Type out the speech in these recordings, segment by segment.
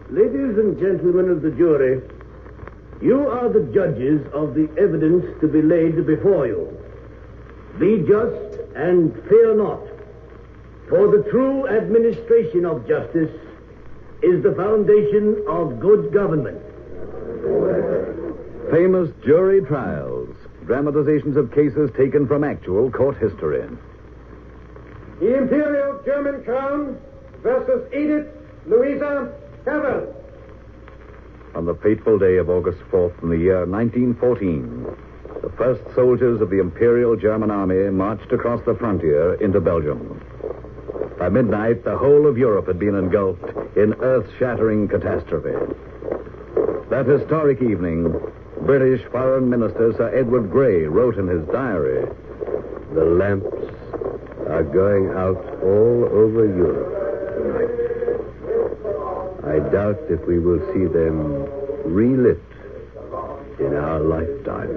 Ladies and gentlemen of the jury, you are the judges of the evidence to be laid before you. Be just and fear not, for the true administration of justice is the foundation of good government. Famous jury trials, dramatizations of cases taken from actual court history. The Imperial German Crown versus Edith Louisa Cavel. On the fateful day of August 4th in the year 1914, the first soldiers of the Imperial German Army marched across the frontier into Belgium. By midnight, the whole of Europe had been engulfed in earth-shattering catastrophe. That historic evening, British Foreign Minister Sir Edward Grey wrote in his diary, "The lamps are going out all over Europe tonight. I doubt if we will see them relit in our lifetime."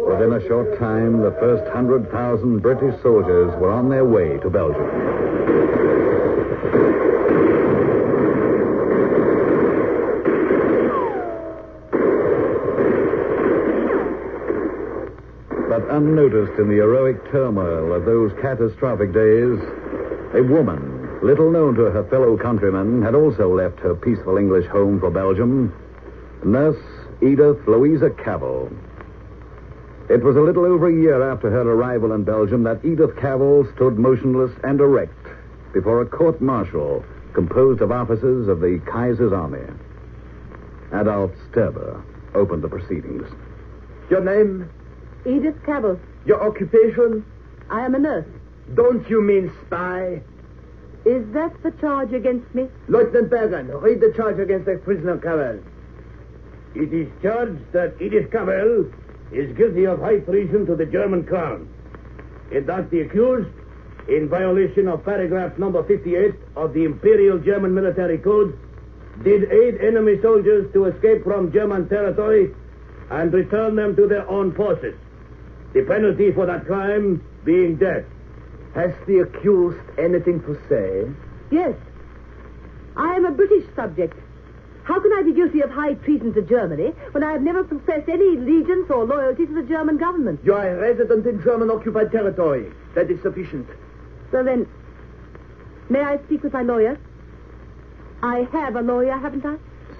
Within a short time, the first 100,000 British soldiers were on their way to Belgium. But unnoticed in the heroic turmoil of those catastrophic days, a woman, little known to her fellow countrymen, had also left her peaceful English home for Belgium, Nurse Edith Louisa Cavel. It was a little over a year after her arrival in Belgium that Edith Cavel stood motionless and erect before a court-martial composed of officers of the Kaiser's army. Adolf Sterber opened the proceedings. Your name? Edith Cavel. Your occupation? I am a nurse. Don't you mean spy? Is that the charge against me? Lieutenant Bergen, read the charge against the prisoner Cavel. It is charged that Edith Cavel is guilty of high treason to the German crown. In that the accused, in violation of paragraph number 58 of the Imperial German Military Code, did aid enemy soldiers to escape from German territory and return them to their own forces. The penalty for that crime being death. Has the accused anything to say? Yes. I am a British subject. How can I be guilty of high treason to Germany when I have never professed any allegiance or loyalty to the German government? You are a resident in German-occupied territory. That is sufficient. So then, may I speak with my lawyer? I have a lawyer, haven't I?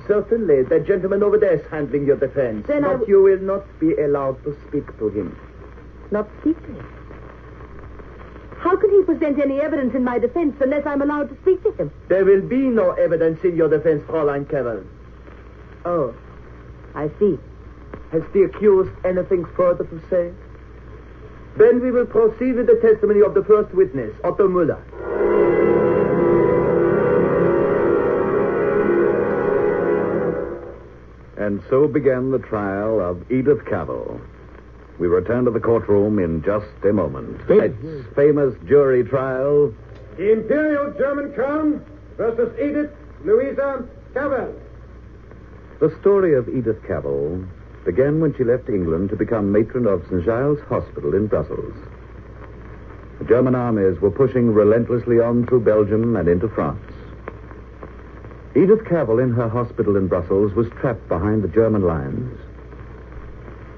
Certainly. The gentleman over there is handling your defense. Then but you will not be allowed to speak to him. Not speak to him? How can he present any evidence in my defense unless I'm allowed to speak to him? There will be no evidence in your defense, Fräulein Cavel. Oh, I see. Has the accused anything further to say? Then we will proceed with the testimony of the first witness, Otto Müller. And so began the trial of Edith Cavel. We return to the courtroom in just a moment. Its famous jury trial. The Imperial German Crown versus Edith Louisa Cavel. The story of Edith Cavel began when she left England to become matron of St. Giles Hospital in Brussels. The German armies were pushing relentlessly on through Belgium and into France. Edith Cavel in her hospital in Brussels was trapped behind the German lines.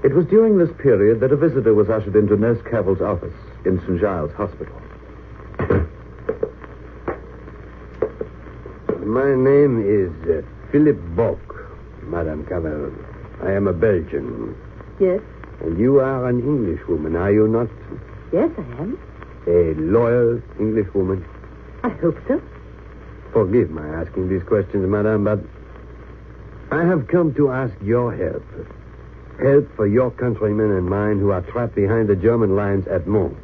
It was during this period that a visitor was ushered into Nurse Cavel's office in St. Giles Hospital. My name is Philip Bock, Madame Cavel. I am a Belgian. Yes? And you are an Englishwoman, are you not? Yes, I am. A loyal Englishwoman? I hope so. Forgive my asking these questions, Madame, but I have come to ask your help. Help for your countrymen and mine who are trapped behind the German lines at Mons.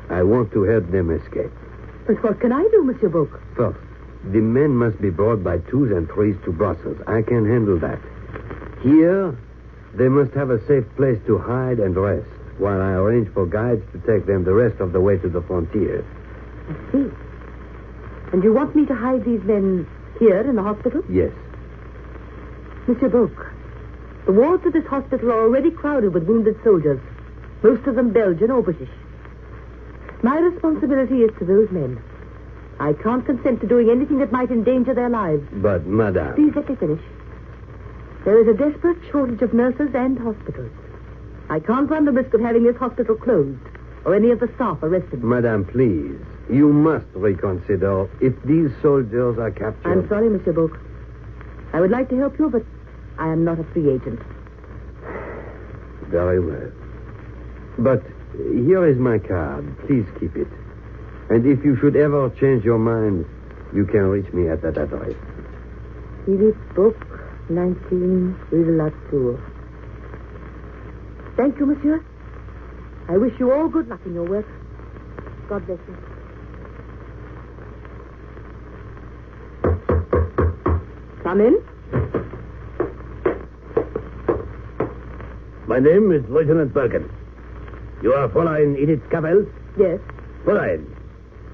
I want to help them escape. But what can I do, Monsieur Book? First, the men must be brought by twos and threes to Brussels. I can handle that. Here, they must have a safe place to hide and rest. while I arrange for guides to take them the rest of the way to the frontier. I see. And you want me to hide these men here in the hospital? Yes. Monsieur Boke, the wards of this hospital are already crowded with wounded soldiers, most of them Belgian or British. My responsibility is to those men. I can't consent to doing anything that might endanger their lives. But, madame... Please let me finish. There is a desperate shortage of nurses and hospitals. I can't run the risk of having this hospital closed or any of the staff arrested. Madame, please. You must reconsider. If these soldiers are captured... I'm sorry, Monsieur Boke. I would like to help you, but I am not a free agent. Very well. But here is my card. Please keep it. And if you should ever change your mind, you can reach me at that address. Philippe Boke, 19, Rue de la Tour. Thank you, monsieur. I wish you all good luck in your work. God bless you. Come in. My name is Lieutenant Bergen. You are Fräulein Edith Cavel? Yes. Fräulein,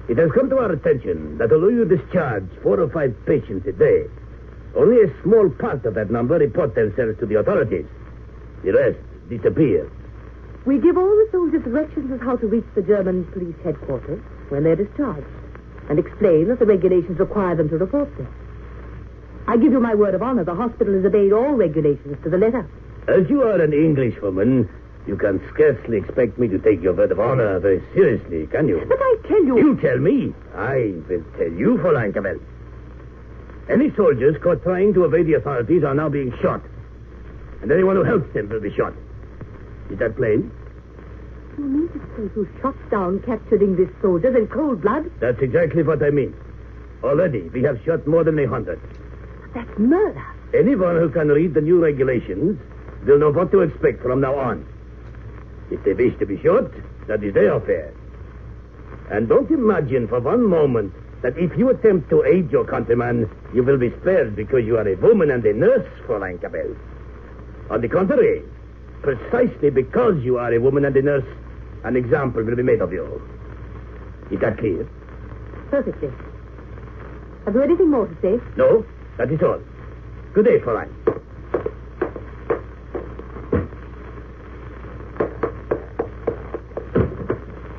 it has come to our attention that although you discharge 4 or 5 patients a day, only a small part of that number report themselves to the authorities. The rest disappear. We give all the soldiers directions as how to reach the German police headquarters when they're discharged, and explain that the regulations require them to report there. I give you my word of honor, the hospital has obeyed all regulations to the letter. As you are an Englishwoman, you can scarcely expect me to take your word of honor very seriously, can you? But I tell you... You tell me. I will tell you, Fräulein Cavel. Any soldiers caught trying to evade the authorities are now being shot. And anyone who helps them will be shot. Is that plain? You mean to say you shot down captured English soldiers in cold blood? That's exactly what I mean. Already, we have shot more than 100. That's murder. Anyone who can read the new regulations will know what to expect from now on. If they wish to be shot, that is their affair. And don't imagine for one moment that if you attempt to aid your countryman, you will be spared because you are a woman and a nurse, Fräulein Cavel. On the contrary, precisely because you are a woman and a nurse, an example will be made of you. Is that clear? Perfectly. Have you anything more to say? No, that is all. Good day, Fräulein.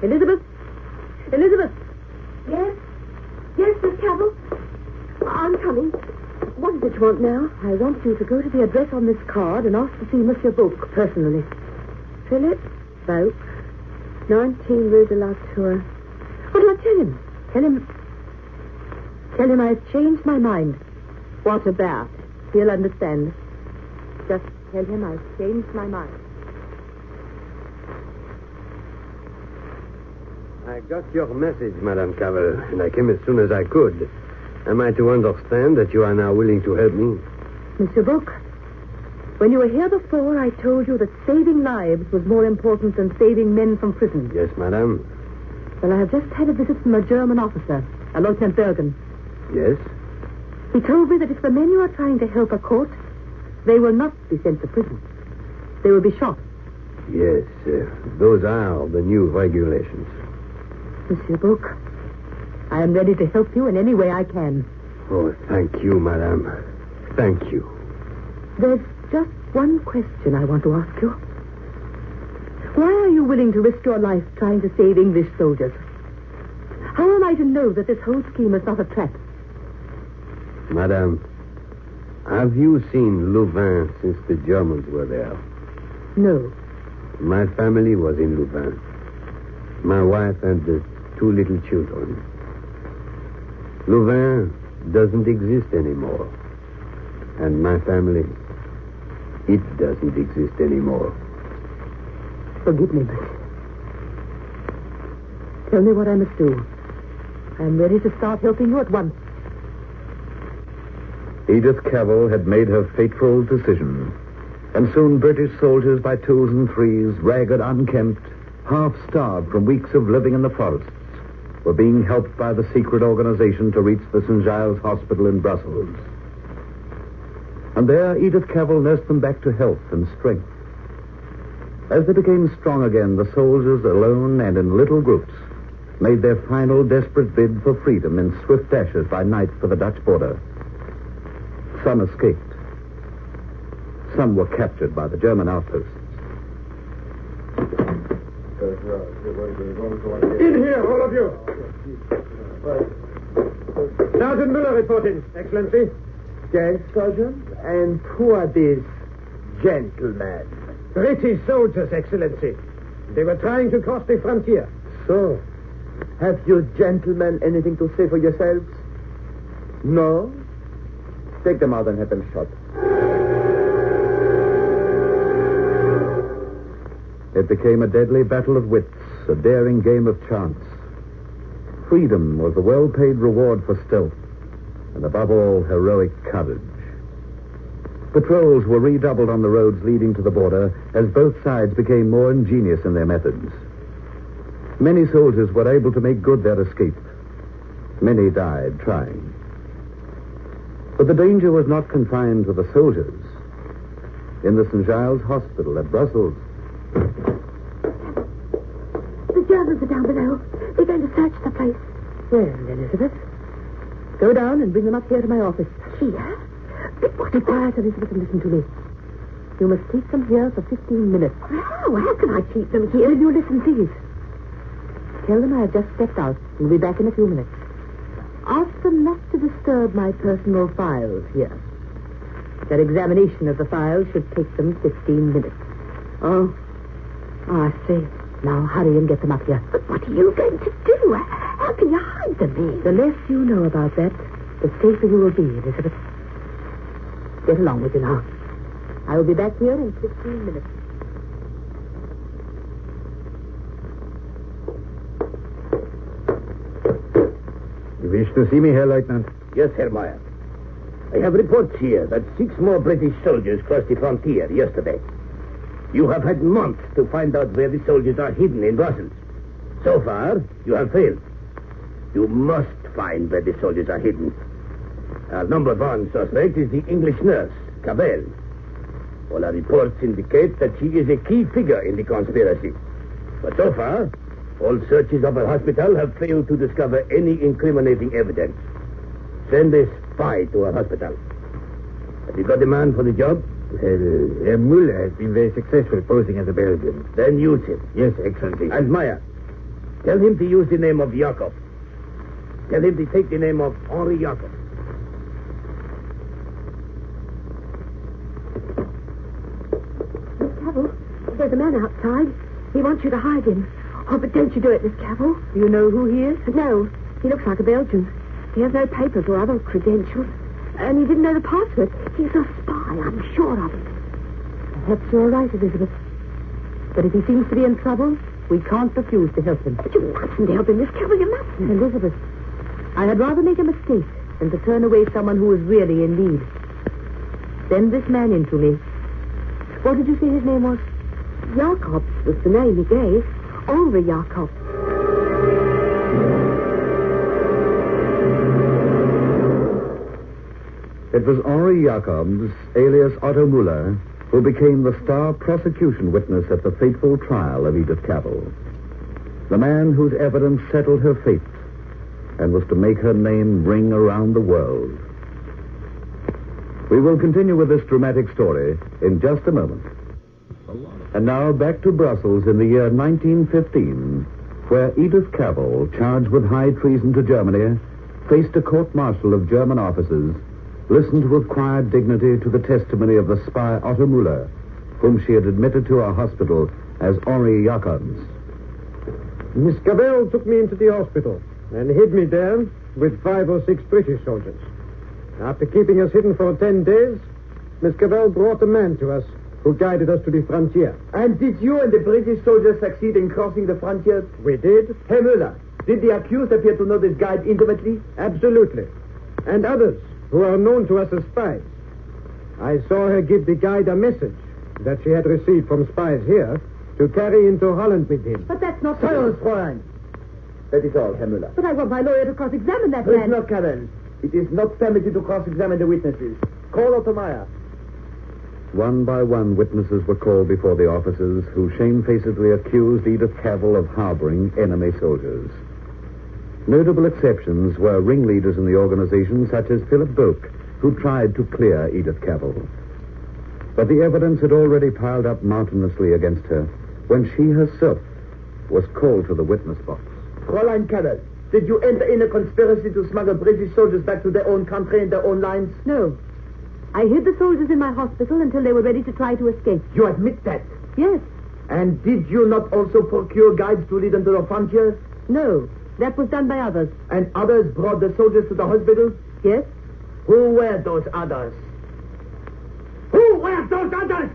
Elizabeth? Elizabeth? Yes? Yes, Miss Cavel? I'm coming. What is it you want now? I want you to go to the address on this card and ask to see Monsieur Boke personally. Philip Boke, 19 Rue de la Tour. What do I tell him? Tell him I've changed my mind. What about? He'll understand. Just tell him I've changed my mind. I got your message, Madame Cavel, and I came as soon as I could. Am I to understand that you are now willing to help me? Monsieur Boke, when you were here before, I told you that saving lives was more important than saving men from prison. Yes, Madame. Well, I have just had a visit from a German officer, a Lieutenant Bergen. Yes? He told me that if the men you are trying to help are caught, they will not be sent to prison. They will be shot. Yes, those are the new regulations. Monsieur Boke, I am ready to help you in any way I can. Oh, thank you, Madame. Thank you. There's just one question I want to ask you. Why are you willing to risk your life trying to save English soldiers? How am I to know that this whole scheme is not a trap? Madame, have you seen Louvain since the Germans were there? No. My family was in Louvain. My wife and the 2 little children. Louvain doesn't exist anymore. And my family, it doesn't exist anymore. Forgive me, but tell me what I must do. I'm ready to start helping you at once. Edith Cavel had made her fateful decision. And soon British soldiers by 2s and 3s, ragged, unkempt, half-starved from weeks of living in the forests, were being helped by the secret organization to reach the St. Giles Hospital in Brussels. And there Edith Cavel nursed them back to health and strength. As they became strong again, the soldiers, alone and in little groups, made their final desperate bid for freedom in swift dashes by night for the Dutch border. Some escaped. Some were captured by the German outposts. In here, all of you. Sergeant Müller reporting, Excellency. Yes, Sergeant? And who are these gentlemen? British soldiers, Excellency. They were trying to cross the frontier. So, have you gentlemen anything to say for yourselves? No? Take them out and have them shot. It became a deadly battle of wits, a daring game of chance. Freedom was the well-paid reward for stealth, and above all, heroic courage. Patrols were redoubled on the roads leading to the border as both sides became more ingenious in their methods. Many soldiers were able to make good their escape. Many died trying. But the danger was not confined to the soldiers. In the St. Giles Hospital at Brussels, The Germans are down below. They're going to search the place. Well, Elizabeth, go down and bring them up here to my office. Here? But what Be quiet, Elizabeth, and listen to me. You must keep them here for 15 minutes. How can I keep them here? Will you listen, please? Tell them I have just stepped out and will be back in a few minutes. Ask them not to disturb my personal files here. Their examination of the files should take them 15 minutes. Oh, I see. Now hurry and get them up here. But what are you going to do? How can you hide them here? The less you know about that, the safer you will be, Elizabeth. Get along with you now. I will be back here in 15 minutes. You wish to see me, Herr Lieutenant? Yes, Herr Meyer. I have reports here that 6 more British soldiers crossed the frontier yesterday. You have had months to find out where the soldiers are hidden in Brussels. So far, you have failed. You must find where the soldiers are hidden. Our number 1 suspect is the English nurse, Cavel. All our reports indicate that she is a key figure in the conspiracy. But so far, all searches of her hospital have failed to discover any incriminating evidence. Send a spy to her hospital. Have you got a man for the job? Herr Müller has been very successful posing as a Belgian. Then use him. Yes, Excellency. And Meyer, tell him to use the name of Jakob. Tell him to take the name of Henri Jakob. Miss Cavel, there's a man outside. He wants you to hide him. Oh, but don't you do it, Miss Cavel. Do you know who he is? No, he looks like a Belgian. He has no papers or other credentials. And he didn't know the password. He's a spy, I'm sure of it. Perhaps you're right, Elizabeth. But if he seems to be in trouble, we can't refuse to help him. But you mustn't help him, Miss Cavel, you mustn't. Elizabeth, I had rather make a mistake than to turn away someone who is really in need. Send this man in to me. What did you say his name was? Jakob was the name he gave. Henri Jakob. It was Henri Jacobs, alias Otto Müller, who became the star prosecution witness at the fateful trial of Edith Cavel. The man whose evidence settled her fate and was to make her name ring around the world. We will continue with this dramatic story in just a moment. And now back to Brussels in the year 1915, where Edith Cavel, charged with high treason to Germany, faced a court-martial of German officers, listened with quiet dignity to the testimony of the spy Otto Müller, whom she had admitted to our hospital as Henri Jacobs. Miss Cavel took me into the hospital and hid me there with 5 or 6 British soldiers. After keeping us hidden for 10 days, Miss Cavel brought a man to us who guided us to the frontier. And did you and the British soldiers succeed in crossing the frontier? We did? Herr Müller, did the accused appear to know this guide intimately? Absolutely. And others who are known to us as spies. I saw her give the guide a message that she had received from spies here to carry into Holland with him. But that's not... Silence, Fräulein. That is all, Herr Müller. But I want my lawyer to cross-examine that It's man. not Cavel. It is not permitted to cross-examine the witnesses. Call Otto Meyer. One by one, witnesses were called before the officers who shamefacedly accused Edith Cavel of harboring enemy soldiers. Notable exceptions were ringleaders in the organization such as Philip Boak, who tried to clear Edith Cavel. But the evidence had already piled up mountainously against her when she herself was called to the witness box. Fräulein Cavel, did you enter in a conspiracy to smuggle British soldiers back to their own country and their own lines? No. I hid the soldiers in my hospital until they were ready to try to escape. You admit that? Yes. And did you not also procure guides to lead them to the frontier? No. That was done by others. And others brought the soldiers to the hospital? Yes. Who were those others? Who were those others?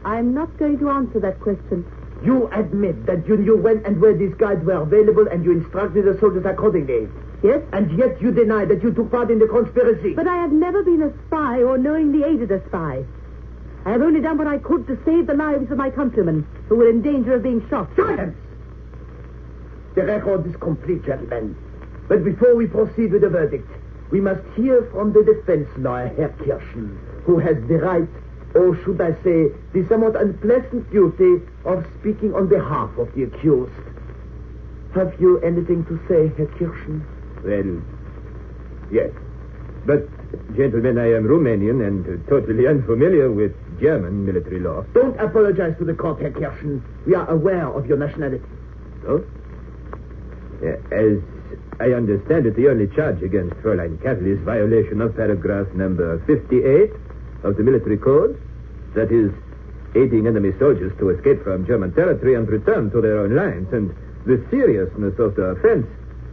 I'm not going to answer that question. You admit that you knew when and where these guides were available and you instructed the soldiers accordingly. Yes. And yet you deny that you took part in the conspiracy. But I have never been a spy or knowingly aided a spy. I have only done what I could to save the lives of my countrymen who were in danger of being shot. Silence! The record is complete, gentlemen. But before we proceed with the verdict, we must hear from the defense lawyer, Herr Kirschen, who has the right, or should I say, the somewhat unpleasant duty of speaking on behalf of the accused. Have you anything to say, Herr Kirschen? Well, yes. But, gentlemen, I am Romanian and totally unfamiliar with German military law. Don't apologize to the court, Herr Kirschen. We are aware of your nationality. So? As I understand it, the only charge against Fräulein Cavel is violation of paragraph number 58 of the military code. That is, aiding enemy soldiers to escape from German territory and return to their own lines. And the seriousness of the offense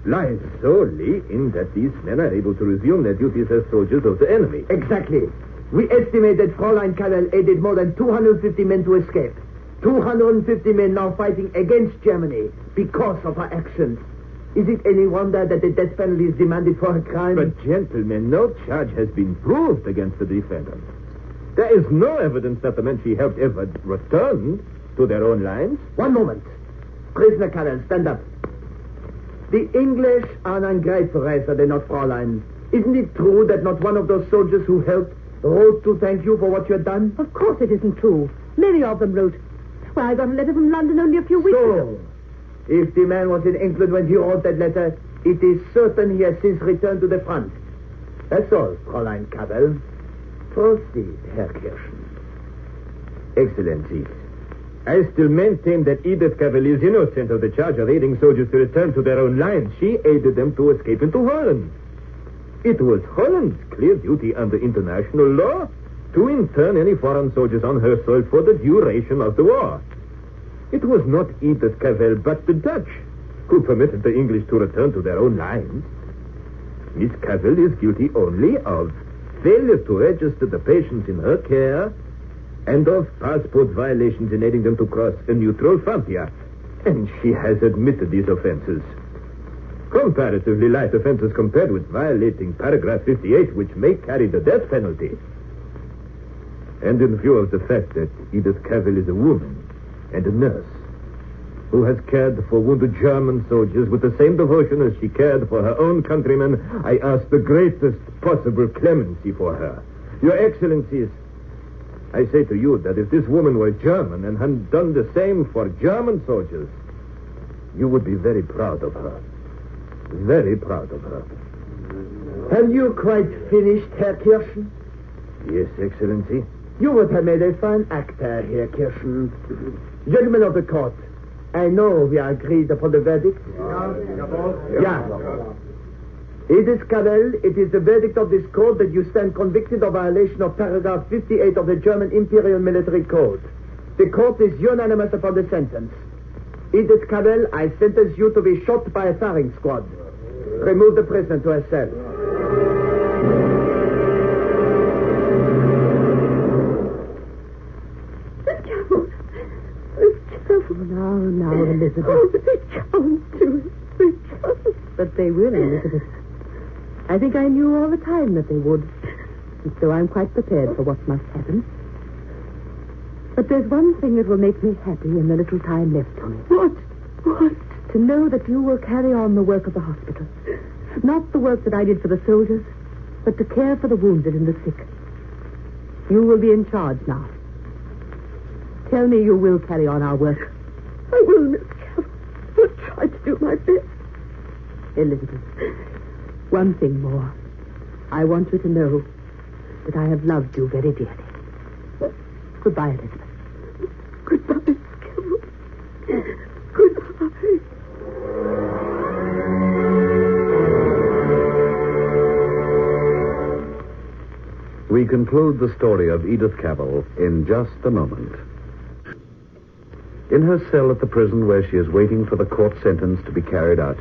lies solely in that these men are able to resume their duties as soldiers of the enemy. Exactly. We estimate that Fräulein Cavel aided more than 250 men to escape. 250 men now fighting against Germany because of her actions. Is it any wonder that the death penalty is demanded for her crime? But, gentlemen, no charge has been proved against the defendant. There is no evidence that the men she helped ever returned to their own lines. One moment. Prisoner Cavel, stand up. The English are an ungrateful race, are they not, Fräulein? Isn't it true that not one of those soldiers who helped wrote to thank you for what you had done? Of course it isn't true. Many of them wrote. Why, I got a letter from London only a few weeks ago. If the man was in England when he wrote that letter, it is certain he has since returned to the front. That's all, Fräulein Cavel. Proceed, Herr Kirschen. Excellencies, I still maintain that Edith Cavel is innocent of the charge of aiding soldiers to return to their own lines. She aided them to escape into Holland. It was Holland's clear duty under international law to intern any foreign soldiers on her soil for the duration of the war. It was not Edith Cavel, but the Dutch who permitted the English to return to their own lines. Miss Cavel is guilty only of failure to register the patients in her care and of passport violations in aiding them to cross a neutral frontier. And she has admitted these offenses. Comparatively light offenses compared with violating paragraph 58, which may carry the death penalty. And in view of the fact that Edith Cavel is a woman and a nurse who has cared for wounded German soldiers with the same devotion as she cared for her own countrymen, I ask the greatest possible clemency for her. Your Excellencies, I say to you that if this woman were German and had done the same for German soldiers, you would be very proud of her. Very proud of her. Have you quite finished, Herr Kirschen? Yes, Excellency. You would have made a fine actor, Herr Kirschen. Gentlemen of the court, I know we are agreed upon the verdict. Yeah. Edith Cavel, it is the verdict of this court that you stand convicted of violation of paragraph 58 of the German Imperial Military Code. The court is unanimous upon the sentence. Edith Cavel, I sentence you to be shot by a firing squad. Remove the prisoner to her cell. Now, Elizabeth. Oh, they can't do it. They can't. But they will, Elizabeth. I think I knew all the time that they would. And so I'm quite prepared for what must happen. But there's one thing that will make me happy in the little time left to me. What? What? To know that you will carry on the work of the hospital. Not the work that I did for the soldiers, but to care for the wounded and the sick. You will be in charge now. Tell me you will carry on our work. I will, Miss Cavel. I'll try to do my best. Elizabeth, one thing more. I want you to know that I have loved you very dearly. Goodbye, Elizabeth. Goodbye, Miss Cavel. Goodbye. We conclude the story of Edith Cavel in just a moment. In her cell at the prison where she is waiting for the court sentence to be carried out,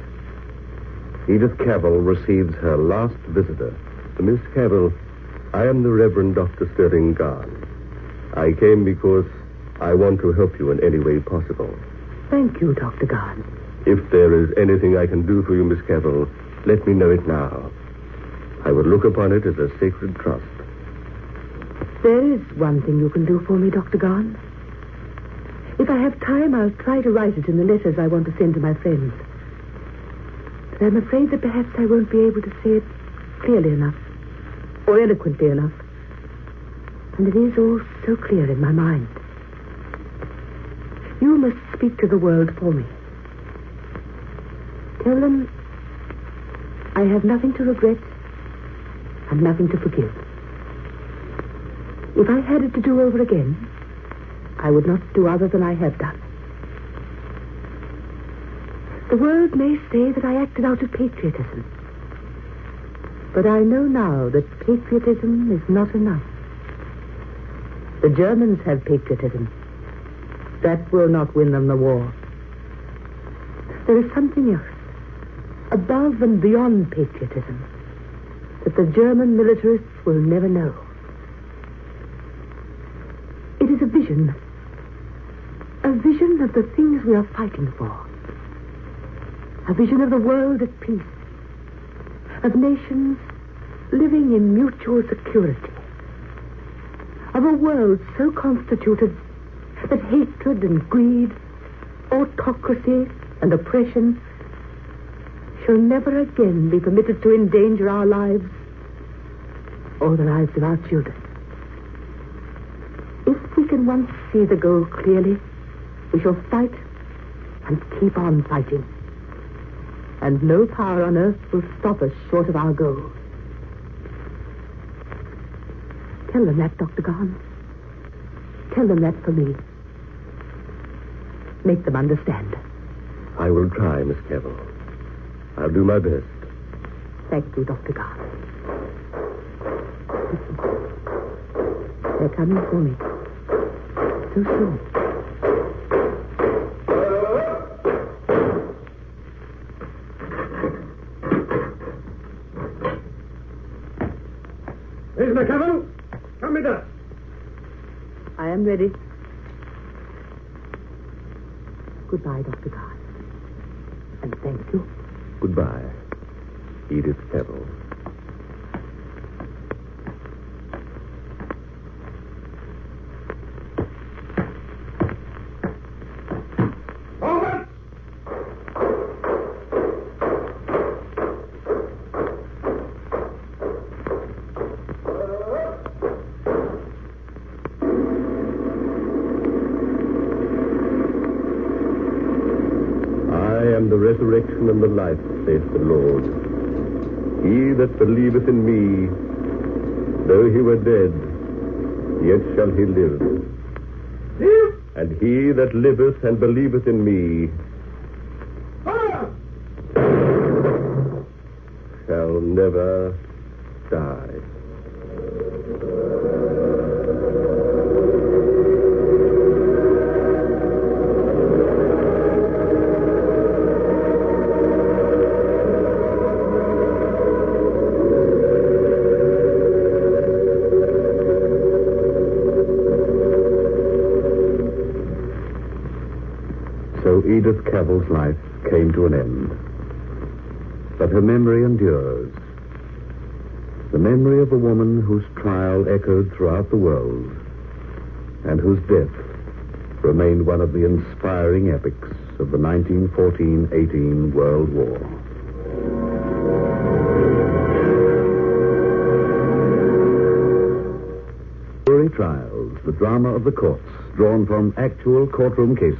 Edith Cavel receives her last visitor. Miss Cavel, I am the Reverend Dr. Sterling Guard. I came because I want to help you in any way possible. Thank you, Dr. Garn. If there is anything I can do for you, Miss Cavel, let me know it now. I would look upon it as a sacred trust. There is one thing you can do for me, Dr. Garn. If I have time, I'll try to write it in the letters I want to send to my friends. But I'm afraid that perhaps I won't be able to say it clearly enough, or eloquently enough. And it is all so clear in my mind. You must speak to the world for me. Tell them I have nothing to regret and nothing to forgive. If I had it to do over again, I would not do other than I have done. The world may say that I acted out of patriotism. But I know now that patriotism is not enough. The Germans have patriotism. That will not win them the war. There is something else, above and beyond patriotism, that the German militarists will never know. It is a vision of the things we are fighting for. A vision of the world at peace, of nations living in mutual security, of a world so constituted that hatred and greed, autocracy and oppression shall never again be permitted to endanger our lives or the lives of our children. If we can once see the goal clearly, we shall fight and keep on fighting. And no power on earth will stop us short of our goal. Tell them that, Dr. Garn. Tell them that for me. Make them understand. I will try, Miss Cavel. I'll do my best. Thank you, Dr. Garn. They're coming for me. So soon. Mr. Cavel, come with us. I am ready. Goodbye, Dr. Garn. And thank you. Goodbye, Edith Cavel. Over! I am the resurrection and the life, saith the Lord. He that believeth in me, though he were dead, yet shall he live. Live! And he that liveth and believeth in me shall never die. So Edith Cavel's life came to an end. But her memory endures. The memory of a woman whose trial echoed throughout the world and whose death remained one of the inspiring epics of the 1914-18 World War. Trials, the drama of the courts, drawn from actual courtroom cases.